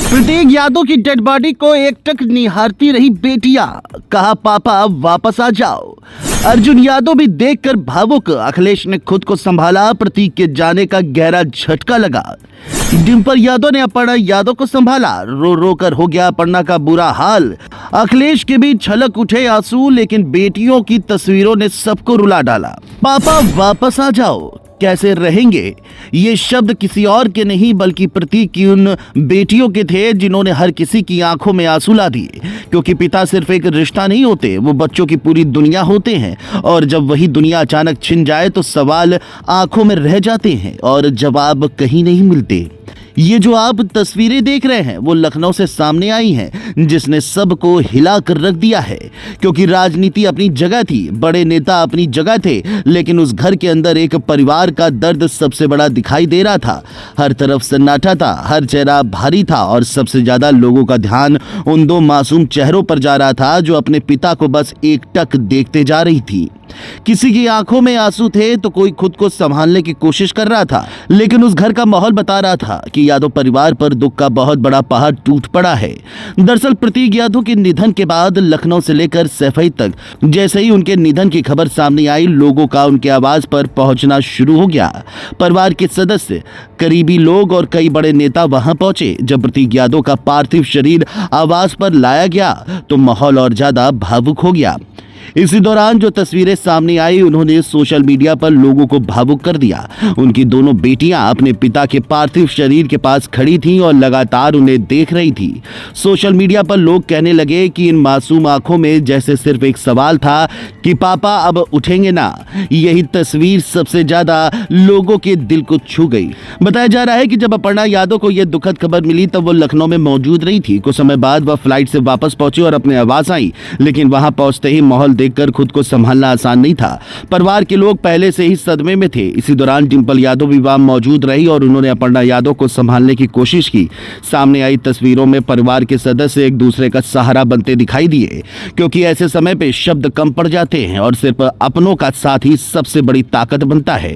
प्रतीक यादव की dead body को एकटक निहारती रही बेटियां, कहा पापा वापस आ जाओ। अर्जुन यादव भी देखकर भावुक, अखिलेश ने खुद को संभाला, प्रतीक के जाने का गहरा झटका लगा। डिंपल यादव ने अपर्णा यादव को संभाला, रो रो कर हो गया अपर्णा का बुरा हाल। अखिलेश के भी छलक उठे आंसू, लेकिन बेटियों की तस्वीरों ने सबको रुला डाला। पापा वापस आ जाओ, कैसे रहेंगे? ये शब्द किसी और के नहीं बल्कि प्रतीक की उन बेटियों के थे जिन्होंने हर किसी की आंखों में आंसू ला दिए, क्योंकि पिता सिर्फ एक रिश्ता नहीं होते, वो बच्चों की पूरी दुनिया होते हैं। और जब वही दुनिया अचानक छिन जाए तो सवाल आंखों में रह जाते हैं और जवाब कहीं नहीं मिलते। ये जो आप तस्वीरें देख रहे हैं वो लखनऊ से सामने आई हैं, जिसने सबको हिला कर रख दिया है। क्योंकि राजनीति अपनी जगह थी, बड़े नेता अपनी जगह थे, लेकिन उस घर के अंदर एक परिवार का दर्द सबसे बड़ा दिखाई दे रहा था। हर तरफ सन्नाटा था, हर चेहरा भारी था और सबसे ज्यादा लोगों का ध्यान उन दो मासूम चेहरों पर जा रहा था जो अपने पिता को बस एकटक देखते जा रही थी। किसी की आंखों में आंसू थे तो कोई खुद को संभालने की कोशिश कर रहा था, लेकिन उस घर का माहौल बता रहा था कि यादव परिवार पर दुख का बहुत बड़ा पहाड़ टूट पड़ा है। दरअसल प्रतीक यादव के निधन के बाद लखनऊ से लेकर सैफई तक जैसे ही उनके निधन की खबर सामने आई, लोगों का उनके आवाज पर पहुंचना शुरू हो गया। परिवार के सदस्य, करीबी लोग और कई बड़े नेता वहां पहुंचे। जब प्रतीक यादव का पार्थिव शरीर आवाज पर लाया गया तो माहौल और ज्यादा भावुक हो गया। इसी दौरान जो तस्वीरें सामने आई उन्होंने सोशल मीडिया पर लोगों को भावुक कर दिया। उनकी दोनों बेटियां अपने पिता के पार्थिव शरीर के पास खड़ी थीं और लगातार उन्हें देख रही थी। सोशल मीडिया पर लोग कहने लगे कि इन मासूम आंखों में जैसे सिर्फ एक सवाल था कि पापा अब उठेंगे ना। यही तस्वीर सबसे ज्यादा लोगों के दिल को छू गई। बताया जा रहा है कि जब अपर्णा यादव को यह दुखद खबर मिली तब वो लखनऊ में मौजूद रही थी। कुछ समय बाद वह फ्लाइट से वापस पहुंची और अपने आवास आई, लेकिन वहां पहुंचते ही माहौल देखकर खुद को संभालना आसान नहीं था। परिवार के लोग पहले से ही सदमे में थे। इसी दौरान डिंपल यादव भी वहां मौजूद रही और उन्होंने अपर्णा यादव को संभालने की कोशिश की। सामने आई तस्वीरों में परिवार के सदस्य एक दूसरे का सहारा बनते दिखाई दिए, क्योंकि ऐसे समय पे शब्द कम पड़ जाते हैं और सिर्फ अपनों का साथ ही सबसे बड़ी ताकत बनता है।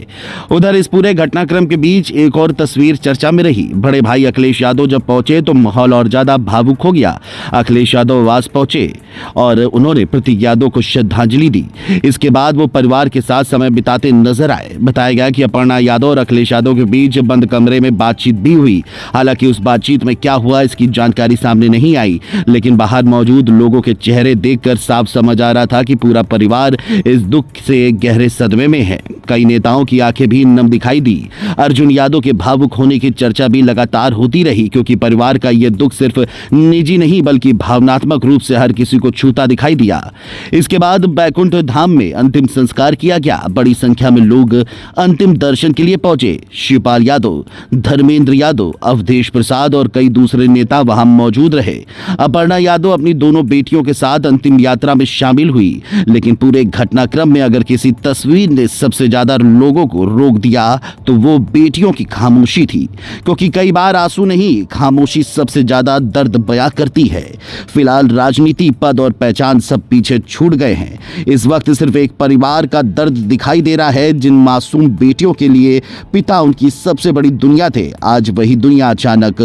उधर इस पूरे घटनाक्रम के बीच एक और तस्वीर चर्चा में रही। बड़े भाई अखिलेश यादव जब पहुंचे तो माहौल और ज्यादा भावुक हो गया। अखिलेश यादव आवास पहुंचे और उन्होंने प्रतीक यादव को श्रद्धांजलि दी। इसके बाद वो परिवार के साथ समय बिताते नजर आए। बताया गया कि अपर्णा यादव और अखिलेश यादव के बीच बंद कमरे में बातचीत भी हुई। हालांकि उस बातचीत में क्या हुआ इसकी जानकारी सामने नहीं आई, लेकिन बाहर मौजूद लोगों के चेहरे देखकर साफ समझ आ रहा था कि पूरा परिवार इस दुख से गहरे सदमे में है। कई नेताओं की आंखें भी नम दिखाई दी। अर्जुन यादव के भावुक होने की चर्चा भी लगातार होती रही, क्योंकि परिवार का यह दुख सिर्फ निजी नहीं बल्कि भावनात्मक रूप से हर किसी को छूता दिखाई दिया। इसके बाद बैकुंठ धाम में अंतिम संस्कार किया गया। बड़ी संख्या में लोग अंतिम दर्शन के लिए पहुंचे। शिवपाल यादव, धर्मेंद्र यादव, अवधेश प्रसाद और कई दूसरे नेता वहां मौजूद रहे। अपर्णा यादव अपनी दोनों बेटियों के साथ अंतिम यात्रा में शामिल हुई, लेकिन पूरे घटनाक्रम में अगर किसी तस्वीर ने सबसे ज्यादा लोगों को रोक दिया तो वो बेटियों की खामोशी थी, क्योंकि कई बार आंसू नहीं, खामोशी सबसे ज्यादा दर्द बयां करती है। फिलहाल राजनीति, पद और पहचान सब पीछे छूट गए हैं। इस वक्त सिर्फ एक परिवार का दर्द दिखाई दे रहा है। जिन मासूम बेटियों के लिए पिता उनकी सबसे बड़ी दुनिया थे, आज वही दुनिया अचानक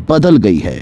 बदल गई है।